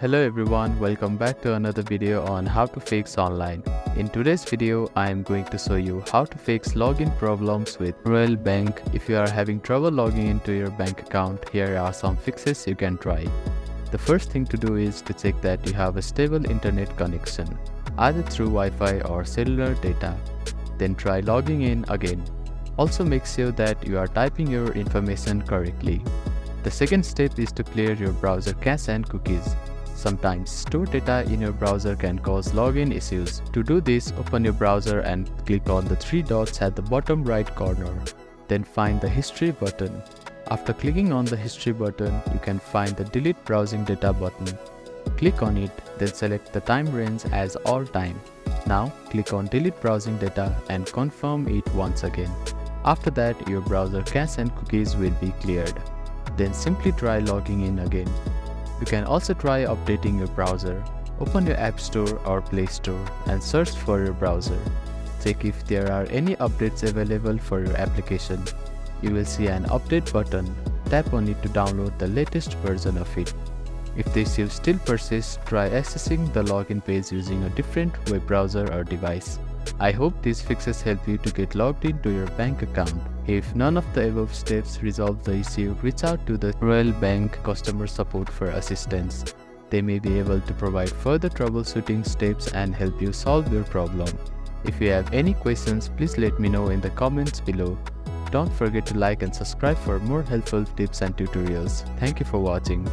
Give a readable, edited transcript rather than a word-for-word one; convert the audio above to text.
Hello everyone, welcome back to another video on how to fix online. In today's video, I am going to show you how to fix login problems with Royal Bank. If you are having trouble logging into your bank account, here are some fixes you can try. The first thing to do is to check that you have a stable internet connection, either through Wi-Fi or cellular data. Then try logging in again. Also make sure that you are typing your information correctly. The second step is to clear your browser cache and cookies. Sometimes stored data in your browser can cause login issues. To do this, open your browser and click on the three dots at the bottom right corner. Then find the History button. After clicking on the History button, you can find the Delete Browsing Data button. Click on it, then select the time range as all time. Now, click on Delete Browsing Data and confirm it once again. After that, your browser cache and cookies will be cleared. Then simply try logging in again. You can also try updating your browser. Open your App Store or Play Store and search for your browser. Check if there are any updates available for your application. You will see an update button. Tap on it to download the latest version of it. If the issue still persists, try accessing the login page using a different web browser or device. I hope these fixes help you to get logged into your bank account. If none of the above steps resolve the issue, reach out to the Royal Bank customer support for assistance. They may be able to provide further troubleshooting steps and help you solve your problem. If you have any questions, please let me know in the comments below. Don't forget to like and subscribe for more helpful tips and tutorials. Thank you for watching.